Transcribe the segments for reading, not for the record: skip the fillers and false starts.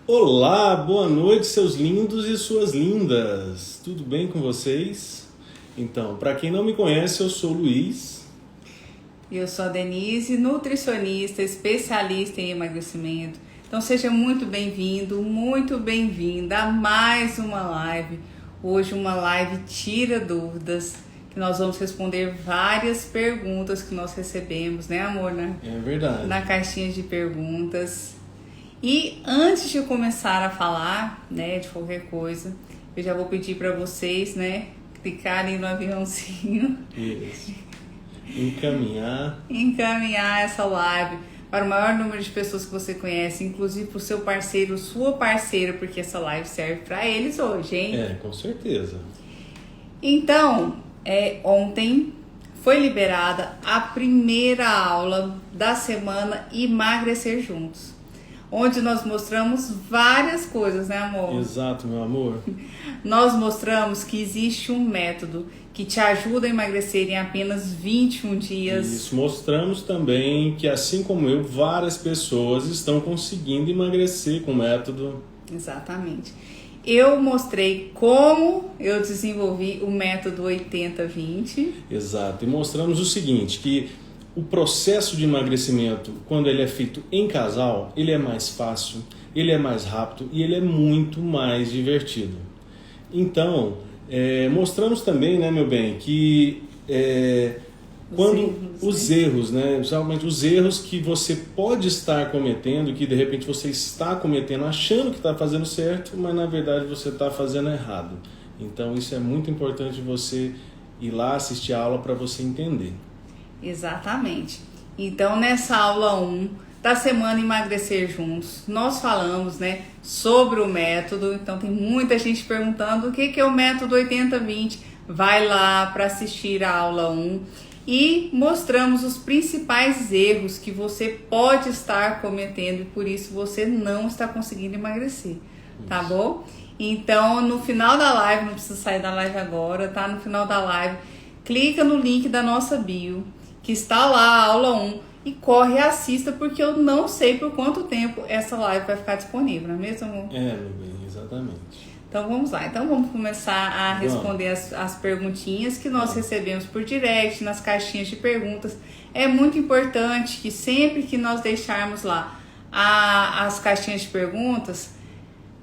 Olá, boa noite, seus lindos e suas lindas. Tudo bem com vocês? Então, para quem não me conhece, eu sou o Luiz. Eu sou a Denise, nutricionista, especialista em emagrecimento. Então seja muito bem-vindo, muito bem-vinda a mais uma live. Hoje uma live Tira Dúvidas, que nós vamos responder várias perguntas que nós recebemos, né amor? Né? É verdade. Na caixinha de perguntas. E antes de eu começar a falar, né, de qualquer coisa, eu já vou pedir para vocês, né, clicarem no aviãozinho. Isso. Encaminhar Essa live para o maior número de pessoas que você conhece, inclusive para o seu parceiro, sua parceira, porque essa live serve para eles hoje, hein? É, com certeza. Então, ontem foi liberada a primeira aula da semana Emagrecer Juntos, onde nós mostramos várias coisas, né amor? Exato, meu amor. Nós mostramos que existe um método que te ajuda a emagrecer em apenas 21 dias. Isso, mostramos também que, assim como eu, várias pessoas estão conseguindo emagrecer com o método. Exatamente. Eu mostrei como eu desenvolvi o método 80-20. Exato, e mostramos o seguinte, que o processo de emagrecimento, quando ele é feito em casal, ele é mais fácil, ele é mais rápido e ele é muito mais divertido. Então, mostramos também, né, meu bem, que quando os erros, né, geralmente os erros que você pode estar cometendo, que de repente você está cometendo achando que está fazendo certo, mas na verdade você está fazendo errado. Então isso é muito importante você ir lá assistir a aula para você entender. Exatamente. Então nessa aula 1 da semana Emagrecer Juntos, nós falamos, né, sobre o método. Então tem muita gente perguntando o que é o método 80-20. Vai lá para assistir a aula 1 e mostramos os principais erros que você pode estar cometendo e por isso você não está conseguindo emagrecer, tá bom? Então no final da live, não precisa sair da live agora, tá? No final da live, clica no link da nossa bio, que está lá a aula 1, e corre e assista, porque eu não sei por quanto tempo essa live vai ficar disponível, não é mesmo, amor? É, meu bem, exatamente. Então vamos lá, então vamos começar a responder as perguntinhas que nós recebemos por direct, nas caixinhas de perguntas. É muito importante que sempre que nós deixarmos lá as caixinhas de perguntas,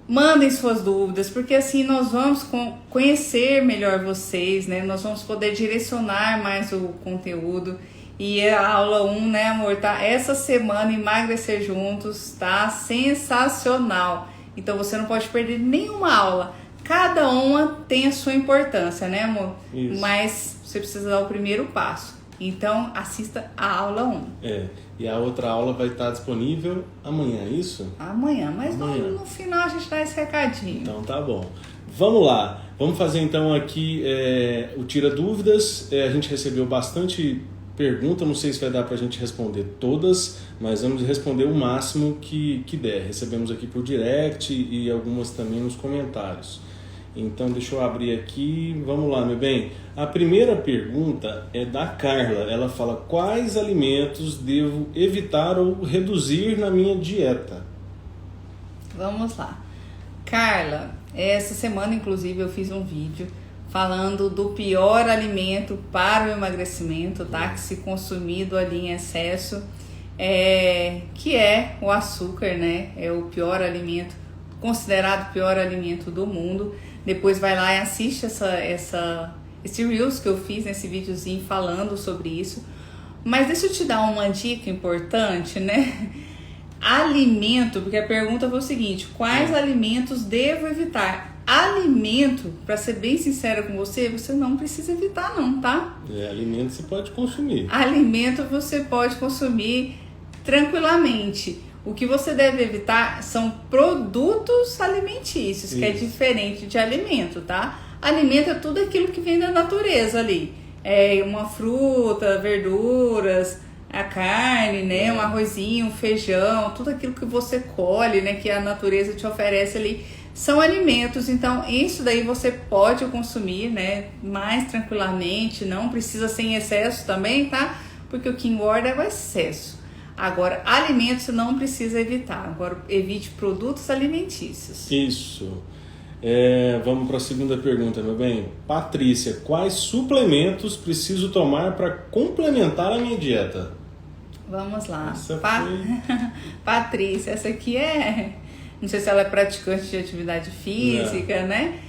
mandem suas dúvidas, porque assim nós vamos conhecer melhor vocês, né? Nós vamos poder direcionar mais o conteúdo. E a aula 1, né amor, tá? Essa semana Emagrecer Juntos tá sensacional. Então você não pode perder nenhuma aula. Cada uma tem a sua importância, né amor? Isso. Mas você precisa dar o primeiro passo. Então assista a aula 1. E a outra aula vai estar disponível amanhã, é isso? Amanhã, mas amanhã. No final a gente dá esse recadinho. Então tá bom. Vamos lá. Vamos fazer então aqui o Tira Dúvidas. A gente recebeu bastante pergunta, não sei se vai dar pra gente responder todas, mas vamos responder o máximo que der. Recebemos aqui por direct e algumas também nos comentários. Então deixa eu abrir aqui, vamos lá, meu bem. A primeira pergunta é da Carla. Ela fala: quais alimentos devo evitar ou reduzir na minha dieta? Vamos lá. Carla, essa semana inclusive eu fiz um vídeo falando do pior alimento para o emagrecimento, tá? Que se consumido ali em excesso, que é o açúcar, né? É o pior alimento, considerado o pior alimento do mundo. Depois vai lá e assiste esse Reels que eu fiz, nesse videozinho falando sobre isso. Mas deixa eu te dar uma dica importante, né? Alimento, porque a pergunta foi o seguinte: quais alimentos devo evitar? Alimento, para ser bem sincera com você não precisa evitar não, tá? Alimento você pode consumir. Alimento você pode consumir tranquilamente. O que você deve evitar são produtos alimentícios, que é diferente de alimento, tá? Alimento é tudo aquilo que vem da natureza ali. Uma fruta, verduras, a carne, né? Um arrozinho, um feijão, tudo aquilo que você colhe, né? Que a natureza te oferece ali, são alimentos. Então isso daí você pode consumir, né, mais tranquilamente, não precisa ser em excesso também, tá? Porque o que engorda é o excesso. Agora, alimentos não precisa evitar. Agora, evite produtos alimentícios. Isso. Vamos para a segunda pergunta, meu bem. Patrícia, quais suplementos preciso tomar para complementar a minha dieta? Vamos lá. Essa foi... Patrícia, essa aqui não sei se ela é praticante de atividade física, né?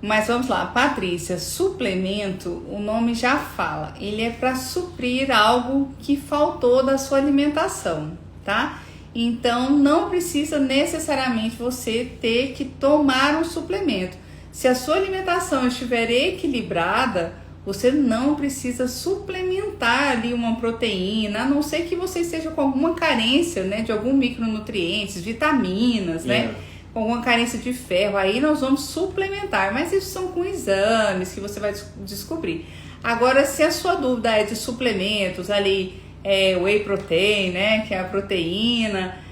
Mas vamos lá. Patrícia, suplemento, o nome já fala. Ele é para suprir algo que faltou da sua alimentação, tá? Então, não precisa necessariamente você ter que tomar um suplemento. Se a sua alimentação estiver equilibrada, você não precisa suplementar ali uma proteína, a não ser que você esteja com alguma carência, né, de algum micronutrientes, vitaminas, né, com alguma carência de ferro. Aí nós vamos suplementar, mas isso são com exames que você vai descobrir. Agora, se a sua dúvida é de suplementos ali, whey protein, né, que é a proteína,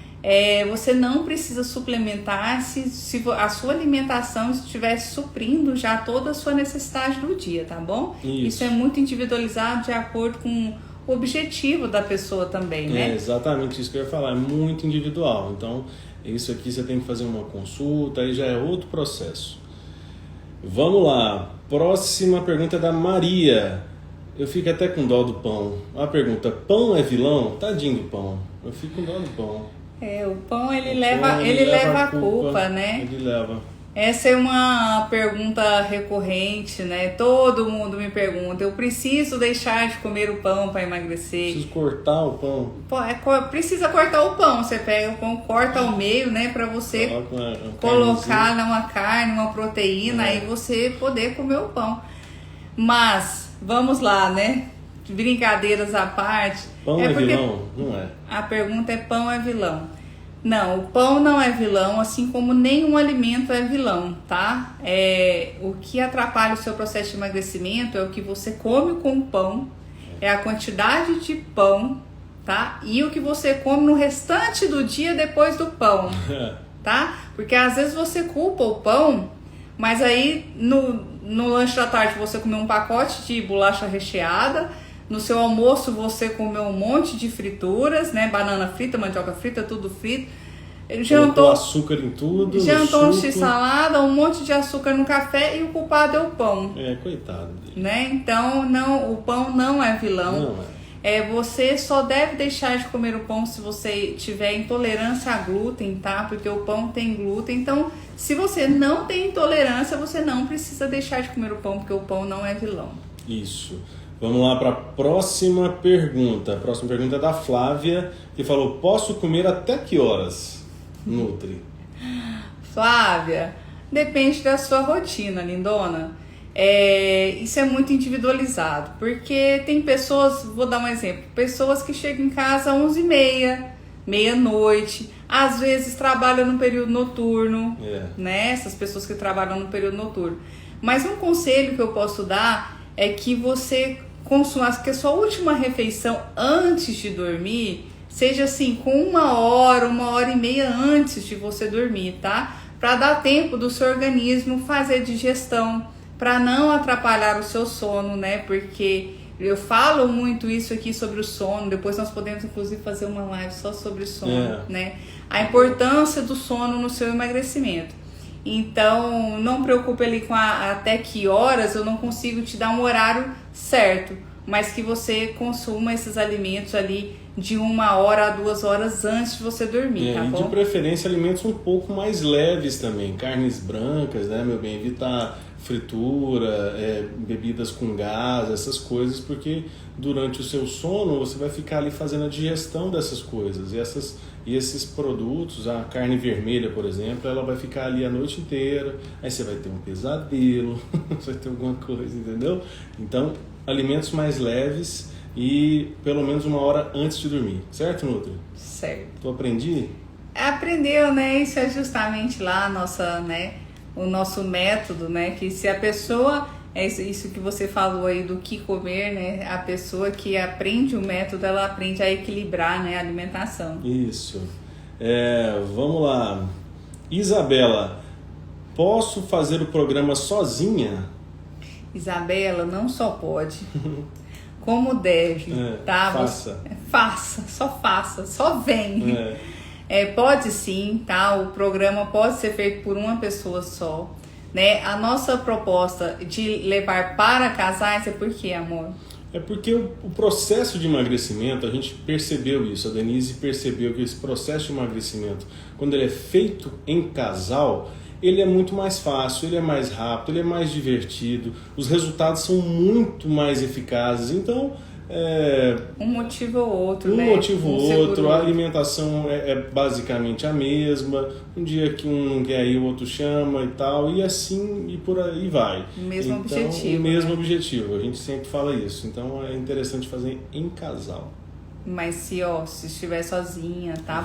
você não precisa suplementar se a sua alimentação estiver suprindo já toda a sua necessidade do dia, tá bom? Isso é muito individualizado de acordo com o objetivo da pessoa também, né? É exatamente isso que eu ia falar, é muito individual. Então, isso aqui você tem que fazer uma consulta, aí já é outro processo. Vamos lá, próxima pergunta é da Maria. Eu fico até com dó do pão. A pergunta, pão é vilão? Tadinho do pão. Eu fico com dó do pão. O pão ele leva a culpa, né? Ele leva. Essa é uma pergunta recorrente, né? Todo mundo me pergunta, eu preciso deixar de comer o pão para emagrecer? Preciso cortar o pão? Precisa cortar o pão, você pega o pão, corta ao meio, né? Para você colocar numa carne, uma proteína, e você poder comer o pão. Mas, vamos lá, né? Brincadeiras à parte. Pão é vilão? Não é. A pergunta é: pão é vilão? Não, o pão não é vilão, assim como nenhum alimento é vilão, tá? O que atrapalha o seu processo de emagrecimento é o que você come com o pão, é a quantidade de pão, tá? E o que você come no restante do dia depois do pão, tá? Porque às vezes você culpa o pão, mas aí no lanche da tarde você comeu um pacote de bolacha recheada, no seu almoço você comeu um monte de frituras, né? Banana frita, mandioca frita, tudo frito. Jantou açúcar em tudo. Jantou um x-salada, um monte de açúcar no café, e o culpado é o pão. Coitado dele. Né? Então, o pão não é vilão. Não você só deve deixar de comer o pão se você tiver intolerância a glúten, tá? Porque o pão tem glúten. Então, se você não tem intolerância, você não precisa deixar de comer o pão, porque o pão não é vilão. Isso. Vamos lá para a próxima pergunta. A próxima pergunta é da Flávia, que falou: posso comer até que horas, Nutri? Flávia, depende da sua rotina, lindona. Isso é muito individualizado, porque tem pessoas, vou dar um exemplo, pessoas que chegam em casa às 11h30, meia-noite, às vezes trabalham no período noturno, né? Essas pessoas que trabalham no período noturno. Mas um conselho que eu posso dar é que você consuma, que a sua última refeição antes de dormir seja assim, com 1h30 antes de você dormir, tá? Para dar tempo do seu organismo fazer digestão, para não atrapalhar o seu sono, né? Porque eu falo muito isso aqui sobre o sono, depois nós podemos inclusive fazer uma live só sobre o sono, né? A importância do sono no seu emagrecimento. Então, não preocupe ali com até que horas, eu não consigo te dar um horário certo, mas que você consuma esses alimentos ali de 1 hora a 2 horas antes de você dormir, tá bom? E de preferência alimentos um pouco mais leves também, carnes brancas, né, meu bem? Evitar fritura, bebidas com gás, essas coisas, porque durante o seu sono você vai ficar ali fazendo a digestão dessas coisas, e esses produtos, a carne vermelha, por exemplo, ela vai ficar ali a noite inteira, aí você vai ter um pesadelo, você vai ter alguma coisa, entendeu? Então, alimentos mais leves e pelo menos 1 hora antes de dormir, certo, Nutri? Certo. Tu aprendi? Aprendeu, né? Isso é justamente lá o nosso método, né? Que se a pessoa, isso que você falou aí do que comer, né? A pessoa que aprende o método, ela aprende a equilibrar, né, a alimentação. Isso. Vamos lá. Isabela, posso fazer o programa sozinha? Isabela, não só pode. como deve, tá? Faça. Só vem. Pode sim, tá? O programa pode ser feito por uma pessoa só, né? A nossa proposta de levar para casais é por quê, amor? É porque o processo de emagrecimento, a gente percebeu isso, a Denise percebeu que esse processo de emagrecimento, quando ele é feito em casal, ele é muito mais fácil, ele é mais rápido, ele é mais divertido, os resultados são muito mais eficazes. Então, um motivo ou outro, a alimentação é basicamente a mesma. Um dia que um não quer ir, o outro chama e tal, e assim e por aí vai. O mesmo objetivo, a gente sempre fala isso. Então é interessante fazer em casal. Mas se estiver sozinha, tá?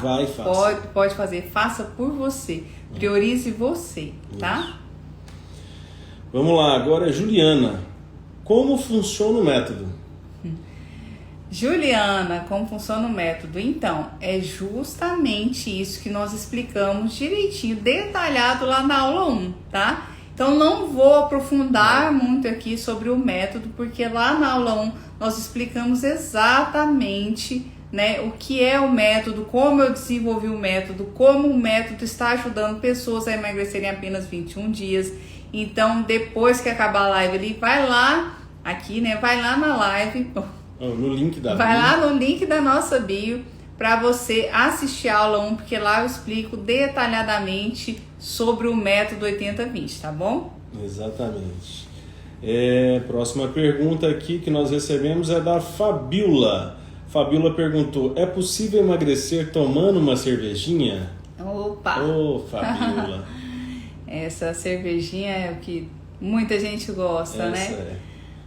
Pode fazer, faça por você. Priorize você, tá? Isso. Vamos lá, agora Juliana. Como funciona o método? Juliana, como funciona o método? Então, é justamente isso que nós explicamos direitinho, detalhado lá na aula 1, tá? Então, não vou aprofundar muito aqui sobre o método, porque lá na aula 1 nós explicamos exatamente, né, o que é o método, como eu desenvolvi o método, como o método está ajudando pessoas a emagrecerem em apenas 21 dias. Então, depois que acabar a live ali, vai lá na live, no link da vai bio. Lá no link da nossa bio para você assistir a aula 1, porque lá eu explico detalhadamente sobre o método 80-20, tá bom? Exatamente. Próxima pergunta aqui que nós recebemos é da Fabiola. Fabiola perguntou: é possível emagrecer tomando uma cervejinha? Opa! Fabiola. Essa cervejinha é o que muita gente gosta, né? É.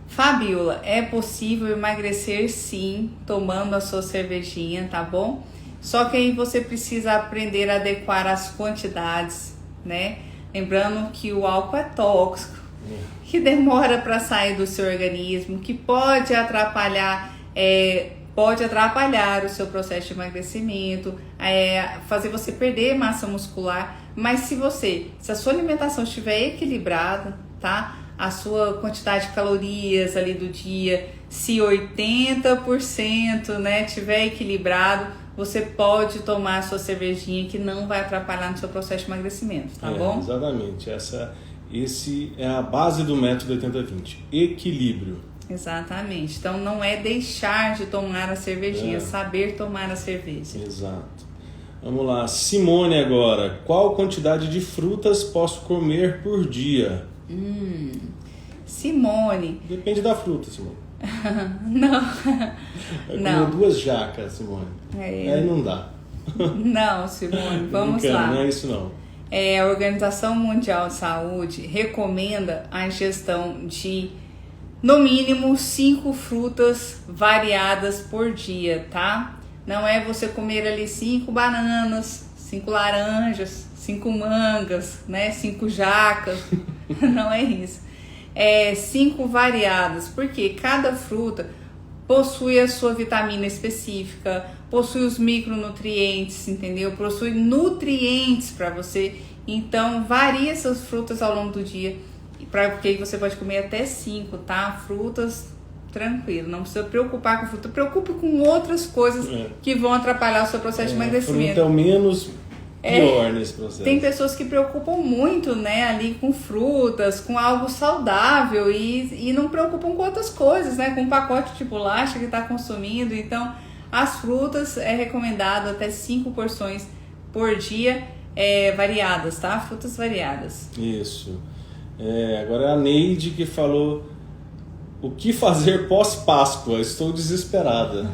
Fabiola, é possível emagrecer sim, tomando a sua cervejinha, tá bom? Só que aí você precisa aprender a adequar as quantidades, né? Lembrando que o álcool é tóxico, que demora para sair do seu organismo, que pode atrapalhar o seu processo de emagrecimento, fazer você perder massa muscular. Mas se a sua alimentação estiver equilibrada, tá? A sua quantidade de calorias ali do dia, se 80%, né, tiver equilibrado, você pode tomar a sua cervejinha, que não vai atrapalhar no seu processo de emagrecimento, tá bom? Exatamente, esse é a base do método 80-20, equilíbrio. Exatamente, então não é deixar de tomar a cervejinha, é saber tomar a cerveja. Exato. Vamos lá, Simone agora, qual quantidade de frutas posso comer por dia? Simone. Depende da fruta, Simone. Não. Comer 2 jacas, Simone. Aí não dá. Não, Simone, vamos lá. Não é isso não. A Organização Mundial de Saúde recomenda a ingestão de, no mínimo, 5 frutas variadas por dia, tá? Não é você comer ali 5 bananas, 5 laranjas, 5 mangas, né? 5 jacas. Não é isso. 5 variadas, porque cada fruta possui a sua vitamina específica, possui os micronutrientes, entendeu? Possui nutrientes para você. Então, varia essas frutas ao longo do dia, porque você pode comer até 5, tá? Frutas, tranquilo, não precisa preocupar com fruta. Preocupe com outras coisas que vão atrapalhar o seu processo de emagrecimento. Fruta é o menos pior nesse processo. Tem pessoas que preocupam muito, né, ali com frutas, com algo saudável e não preocupam com outras coisas, né, com um pacote de bolacha que está consumindo. Então, as frutas é recomendado até 5 porções por dia, variadas, tá? Frutas variadas. Isso. Agora é a Neide que falou: o que fazer pós-Páscoa? Estou desesperada.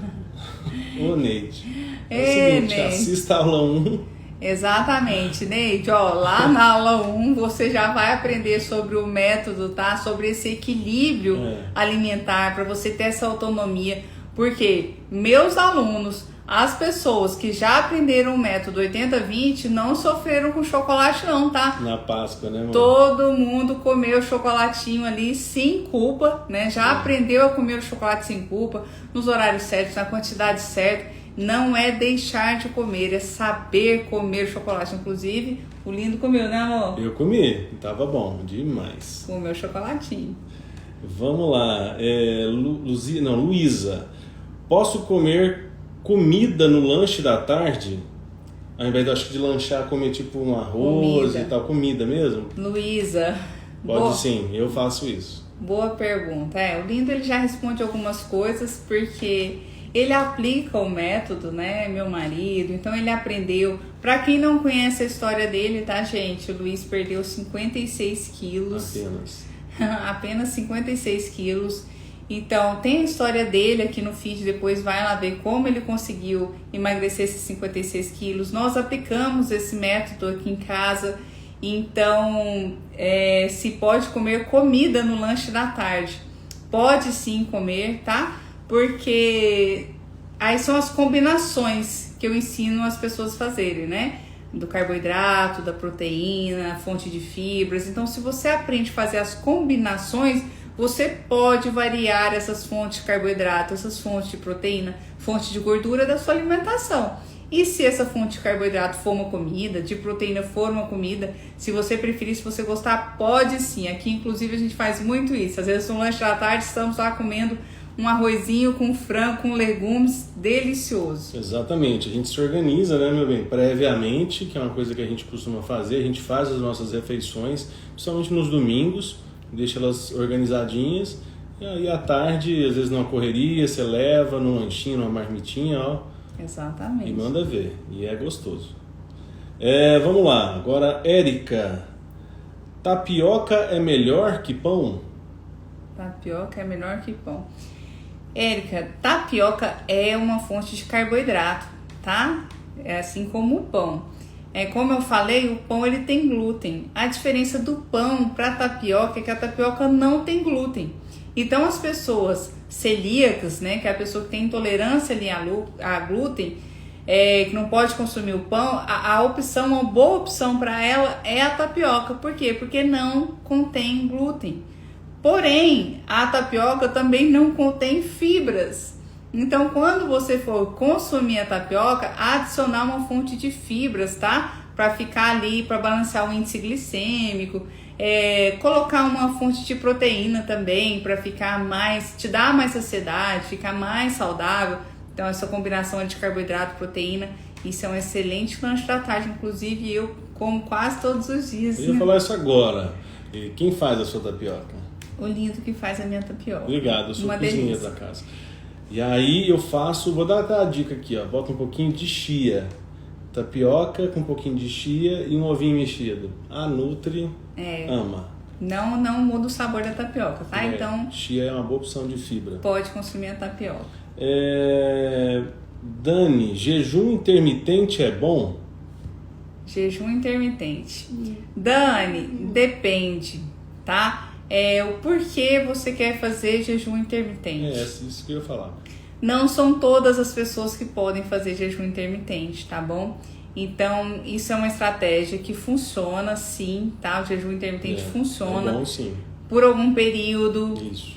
Ô, Neide. É o seguinte, Neide. Assista a aula 1. Exatamente, Neide, lá na aula 1 você já vai aprender sobre o método, tá? Sobre esse equilíbrio alimentar, para você ter essa autonomia, porque meus alunos, as pessoas que já aprenderam o método 80-20 não sofreram com chocolate não, tá? Na Páscoa, né, mano? Todo mundo comeu chocolatinho ali sem culpa, né? Já aprendeu a comer o chocolate sem culpa, nos horários certos, na quantidade certa. Não é deixar de comer, é saber comer chocolate. Inclusive, o lindo comeu, né, amor? Eu comi, tava bom, demais. Comeu chocolatinho. Vamos lá. Luísa. Posso comer comida no lanche da tarde? Ao invés, acho que de lanchar, comer tipo um arroz e tal. Comida mesmo? Luísa. Pode sim, eu faço isso. Boa pergunta. O Lindo ele já responde algumas coisas porque ele aplica o método, né? Meu marido, então ele aprendeu. Para quem não conhece a história dele, tá, gente? O Luiz perdeu 56 quilos. Apenas 56 quilos. Então, tem a história dele aqui no feed, depois vai lá ver como ele conseguiu emagrecer esses 56 quilos. Nós aplicamos esse método aqui em casa. Então, se pode comer comida no lanche da tarde. Pode sim comer, tá? Porque aí são as combinações que eu ensino as pessoas a fazerem, né? Do carboidrato, da proteína, fonte de fibras. Então, se você aprende a fazer as combinações, você pode variar essas fontes de carboidrato, essas fontes de proteína, fonte de gordura da sua alimentação. E se essa fonte de carboidrato for uma comida, de proteína for uma comida, se você preferir, se você gostar, pode sim. Aqui, inclusive, a gente faz muito isso. Às vezes, no lanche da tarde, estamos lá comendo um arrozinho com frango, com legumes, delicioso. Exatamente. A gente se organiza, né, meu bem? Previamente, que é uma coisa que a gente costuma fazer. A gente faz as nossas refeições, principalmente nos domingos, deixa elas organizadinhas. E aí, à tarde, às vezes numa correria, você leva num lanchinho, numa marmitinha, ó. Exatamente. E manda ver. E é gostoso. Vamos lá. Agora, Érica. Tapioca é melhor que pão? Tapioca é melhor que pão. Érica, tapioca é uma fonte de carboidrato, tá? É assim como o pão. Como eu falei, o pão ele tem glúten. A diferença do pão para tapioca é que a tapioca não tem glúten. Então as pessoas celíacas, né, que é a pessoa que tem intolerância ali a glúten, que não pode consumir o pão, a opção, uma boa opção para ela é a tapioca. Por quê? Porque não contém glúten. Porém, a tapioca também não contém fibras. Então, quando você for consumir a tapioca, adicionar uma fonte de fibras, tá? Para ficar ali, para balancear o índice glicêmico. Colocar uma fonte de proteína também, para ficar te dar mais saciedade, ficar mais saudável. Então, essa combinação de carboidrato e proteína, isso é um excelente lanche da tarde. Inclusive, eu como quase todos os dias. Eu ia falar isso agora. E quem faz a sua tapioca? O Lindo que faz a minha tapioca. Obrigado, eu sou cozinheiro da casa. E aí eu faço, vou dar até a dica aqui, ó. Bota um pouquinho de chia. Tapioca com um pouquinho de chia e um ovinho mexido. A Nutri ama. Não muda o sabor da tapioca, tá? Então, chia é uma boa opção de fibra. Pode consumir a tapioca. Dani, jejum intermitente é bom? Jejum intermitente. Dani, depende, tá? O porquê você quer fazer jejum intermitente. Isso que eu ia falar. Não são todas as pessoas que podem fazer jejum intermitente, tá bom? Então, isso é uma estratégia que funciona sim, tá? O jejum intermitente funciona. É bom sim. Por algum período, Isso.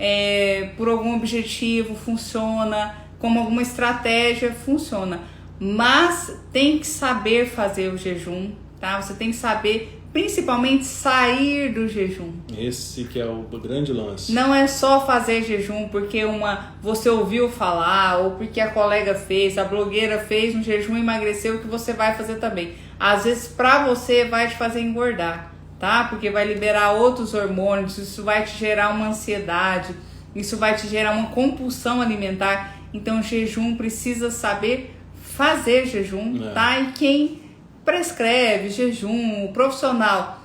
Por algum objetivo, funciona. Como alguma estratégia, funciona. Mas tem que saber fazer o jejum, tá? Você tem que saber, principalmente, sair do jejum. Esse que é o grande lance. Não é só fazer jejum porque você ouviu falar, ou porque a colega fez, a blogueira fez um jejum e emagreceu, que você vai fazer também. Às vezes, pra você, vai te fazer engordar, tá? Porque vai liberar outros hormônios, isso vai te gerar uma ansiedade, isso vai te gerar uma compulsão alimentar. Então, o jejum precisa saber fazer jejum, tá? E quem prescreve jejum, o profissional,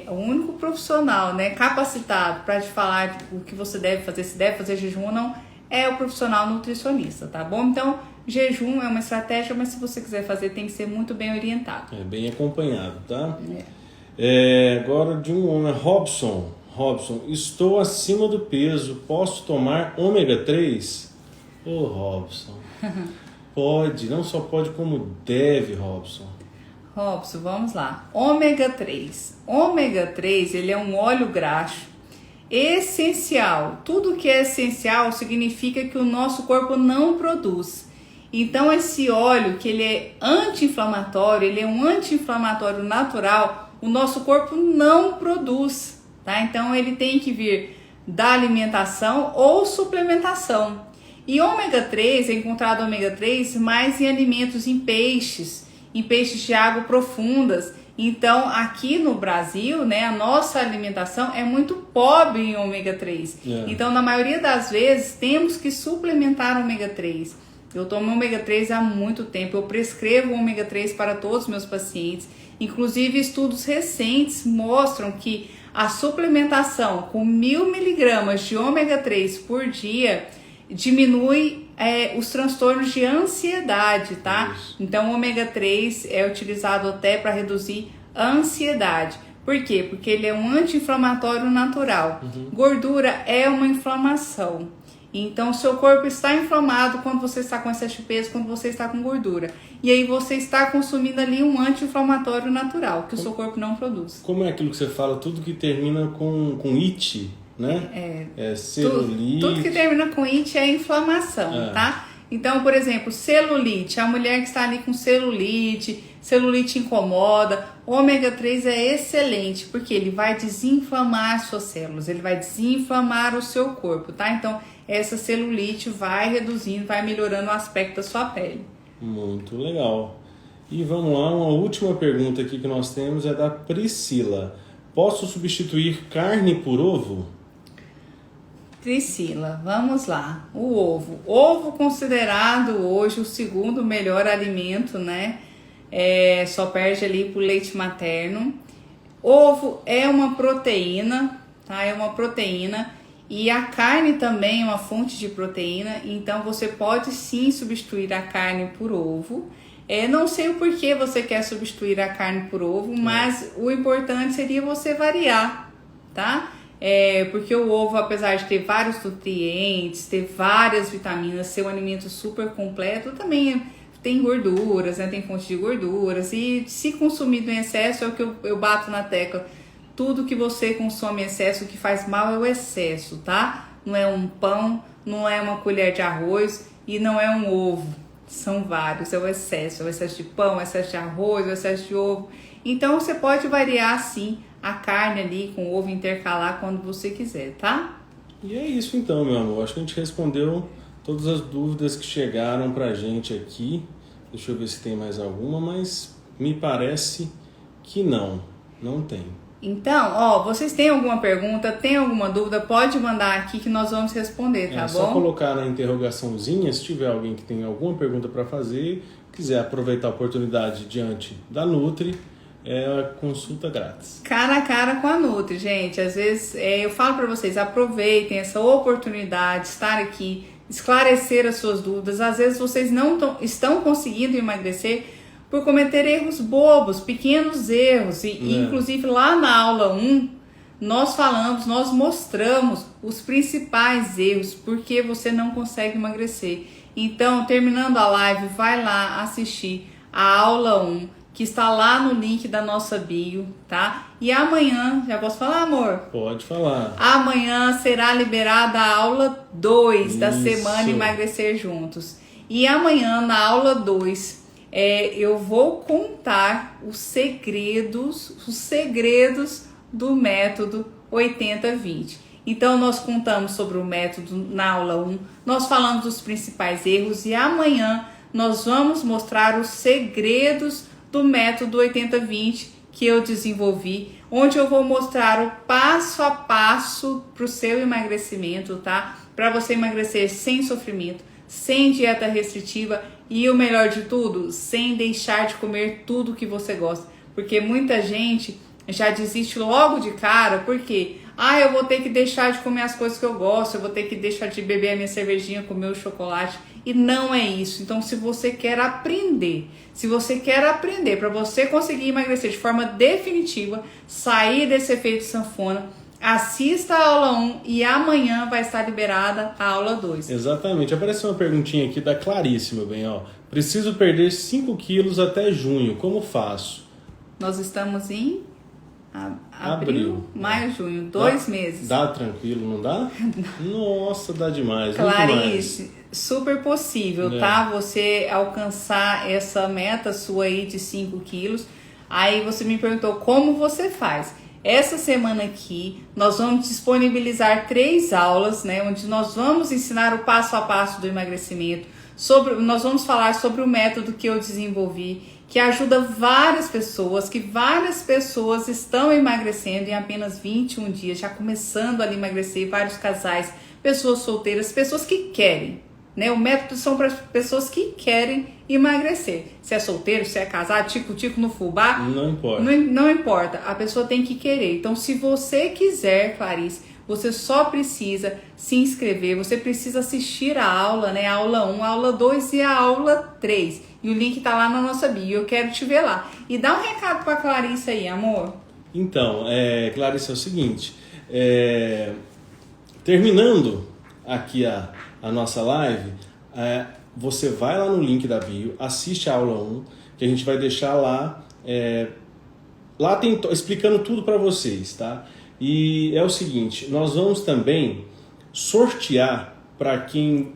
o único profissional, né, capacitado para te falar o que você deve fazer, se deve fazer jejum ou não, é o profissional nutricionista, tá bom? Então, jejum é uma estratégia, mas se você quiser fazer, tem que ser muito bem orientado. Bem acompanhado, tá? Agora de um homem, Robson, estou acima do peso, posso tomar ômega 3? Ô, Robson, pode, não só pode como deve, Robson, vamos lá. Ômega 3. Ômega 3, ele é um óleo graxo essencial. Tudo que é essencial significa que o nosso corpo não produz. Então, esse óleo, que ele é anti-inflamatório, ele é um anti-inflamatório natural, o nosso corpo não produz, tá? Então, ele tem que vir da alimentação ou suplementação. E ômega 3 é encontrado ômega 3 mais em alimentos, em peixes de água profundas. Então, aqui no Brasil, né, a nossa alimentação é muito pobre em ômega 3. Então, na maioria das vezes, temos que suplementar ômega 3. Eu tomo ômega 3 há muito tempo, eu prescrevo ômega 3 para todos os meus pacientes. Inclusive, estudos recentes mostram que a suplementação com 1.000 miligramas de ômega 3 por dia diminui os transtornos de ansiedade, tá? Isso. Então, o ômega 3 é utilizado até para reduzir a ansiedade. Por quê? Porque ele é um anti-inflamatório natural. Gordura é uma inflamação. Então, o seu corpo está inflamado quando você está com excesso de peso, quando você está com gordura. E aí você está consumindo ali um anti-inflamatório natural, que o seu corpo não produz. Como é aquilo que você fala, tudo que termina com it, né? Celulite. Tudo que termina com it é inflamação, tá? Então, por exemplo, celulite, a mulher que está ali com celulite incomoda, ômega 3 é excelente, porque ele vai desinflamar suas células, ele vai desinflamar o seu corpo, tá? Então, essa celulite vai reduzindo, vai melhorando o aspecto da sua pele. Muito legal. E vamos lá, uma última pergunta aqui que nós temos é da Priscila. Posso substituir carne por ovo? Priscila, vamos lá. O ovo. Ovo considerado hoje o segundo melhor alimento, né? Só perde ali pro leite materno. Ovo é uma proteína, tá? É uma proteína. E a carne também é uma fonte de proteína. Então você pode sim substituir a carne por ovo. Não sei o porquê você quer substituir a carne por ovo, mas o importante seria você variar, tá? Porque o ovo, apesar de ter vários nutrientes, ter várias vitaminas, ser um alimento super completo, também tem gorduras, né? Tem fonte de gorduras. E se consumido em excesso, é o que eu bato na tecla. Tudo que você consome em excesso, o que faz mal é o excesso, tá? Não é um pão, não é uma colher de arroz e não é um ovo. São vários, é o excesso de pão, o excesso de arroz, o excesso de ovo. Então você pode variar sim a carne ali com ovo, intercalar quando você quiser, tá? E é isso então, meu amor. Acho que a gente respondeu todas as dúvidas que chegaram pra gente aqui. Deixa eu ver se tem mais alguma, mas me parece que não tem. Então, vocês têm alguma pergunta, tem alguma dúvida, pode mandar aqui que nós vamos responder, tá bom? Só colocar na interrogaçãozinha, se tiver alguém que tem alguma pergunta para fazer, quiser aproveitar a oportunidade diante da Nutri, a consulta grátis. Cara a cara com a Nutri, gente. Às vezes eu falo para vocês, aproveitem essa oportunidade de estar aqui, esclarecer as suas dúvidas. Às vezes vocês não estão conseguindo emagrecer por cometer erros bobos, pequenos erros. E inclusive lá na aula 1, nós mostramos os principais erros, porque você não consegue emagrecer. Então, terminando a live, vai lá assistir a aula 1, que está lá no link da nossa bio, tá? E amanhã, já posso falar, amor? Pode falar. Amanhã será liberada a aula 2 da semana Emagrecer Juntos. E amanhã, na aula 2, eu vou contar os segredos do método 80-20. Então, nós contamos sobre o método na aula 1, nós falamos dos principais erros e amanhã nós vamos mostrar os segredos do método 80-20 que eu desenvolvi, onde eu vou mostrar o passo a passo para o seu emagrecimento, tá? Para você emagrecer sem sofrimento, sem dieta restritiva e o melhor de tudo, sem deixar de comer tudo que você gosta. Porque muita gente já desiste logo de cara, porque eu vou ter que deixar de comer as coisas que eu gosto, eu vou ter que deixar de beber a minha cervejinha, comer o chocolate. E não é isso. Então, se você quer aprender para você conseguir emagrecer de forma definitiva, sair desse efeito sanfona, assista a aula 1 e amanhã vai estar liberada a aula 2. Exatamente. Apareceu uma perguntinha aqui da Clarice, meu bem. Preciso perder 5 quilos até junho. Como faço? Nós estamos em abril, maio, junho. 2 meses. Dá tranquilo, não dá? Nossa, dá demais. Clarice, super possível, tá? Você alcançar essa meta sua aí de 5 quilos. Aí você me perguntou como você faz. Essa semana aqui nós vamos disponibilizar 3 aulas, né, onde nós vamos ensinar o passo a passo do emagrecimento. Nós vamos falar sobre o método que eu desenvolvi, que ajuda várias pessoas, que várias pessoas estão emagrecendo em apenas 21 dias, já começando a emagrecer, vários casais, pessoas solteiras, pessoas que querem. Né? O método são para pessoas que querem emagrecer. Se é solteiro, se é casado, tico-tico no fubá, não importa. Não importa, a pessoa tem que querer. Então, se você quiser, Clarice, você só precisa se inscrever, você precisa assistir a aula, né? A aula 1, a aula 2 e a aula 3. E o link tá lá na nossa bio, eu quero te ver lá. E dá um recado pra Clarice aí, amor. Então, Clarice, é o seguinte, terminando aqui a nossa live, você vai lá no link da bio, assiste a aula 1, que a gente vai deixar lá, lá tem explicando tudo para vocês, tá? E é o seguinte, nós vamos também sortear para quem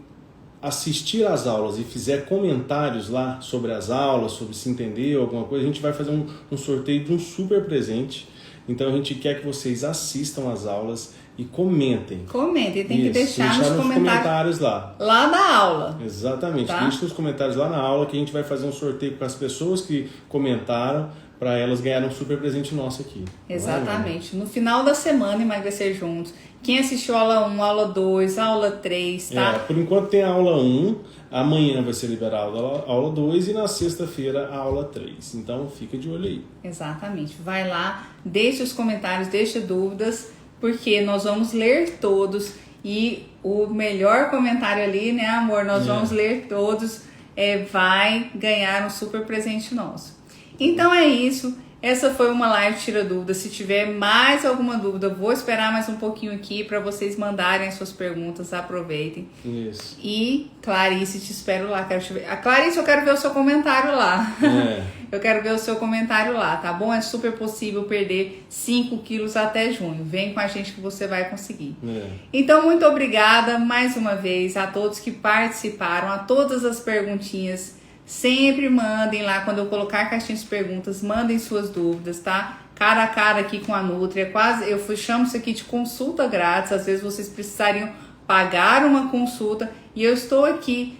assistir às aulas e fizer comentários lá sobre as aulas, sobre se entendeu alguma coisa, a gente vai fazer um sorteio de um super presente. Então a gente quer que vocês assistam às aulas e comentem. Comentem, tem que deixar nos comentários lá. Lá da aula. Exatamente, tá? Deixe nos comentários lá na aula que a gente vai fazer um sorteio com as pessoas que comentaram, para elas ganharem um super presente nosso aqui. Exatamente. No final da semana, emagrecer juntos. Quem assistiu a aula 1, aula 2, aula 3, tá? Por enquanto tem a aula 1, amanhã vai ser liberada a aula 2 e na sexta-feira a aula 3. Então fica de olho aí. Exatamente. Vai lá, deixa os comentários, deixa dúvidas, porque nós vamos ler todos e o melhor comentário ali, né, amor? Nós vamos ler todos, vai ganhar um super presente nosso. Então é isso, essa foi uma live Tira Dúvida. Se tiver mais alguma dúvida, vou esperar mais um pouquinho aqui para vocês mandarem as suas perguntas, aproveitem. Isso. E Clarice, te espero lá, quero te ver. Clarice, eu quero ver o seu comentário lá. Eu quero ver o seu comentário lá, tá bom? É super possível perder 5 quilos até junho. Vem com a gente que você vai conseguir. Então, muito obrigada mais uma vez a todos que participaram, a todas as perguntinhas. Sempre mandem lá, quando eu colocar a caixinha de perguntas, mandem suas dúvidas, tá? Cara a cara aqui com a Nutri, eu chamo isso aqui de consulta grátis, às vezes vocês precisariam pagar uma consulta e eu estou aqui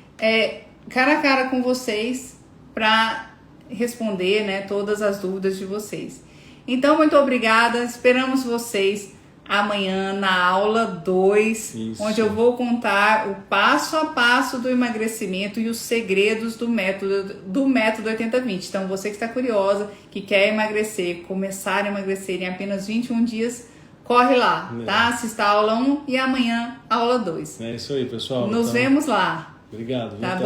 cara a cara com vocês para responder, né, todas as dúvidas de vocês. Então, muito obrigada, esperamos vocês amanhã na aula 2, onde eu vou contar o passo a passo do emagrecimento e os segredos do método 80-20. Então, você que está curiosa, que quer emagrecer, começar a emagrecer em apenas 21 dias, corre lá, tá? Assista a aula 1 e amanhã a aula 2. É isso aí, pessoal. Nos vemos lá. Obrigado. Tá bom?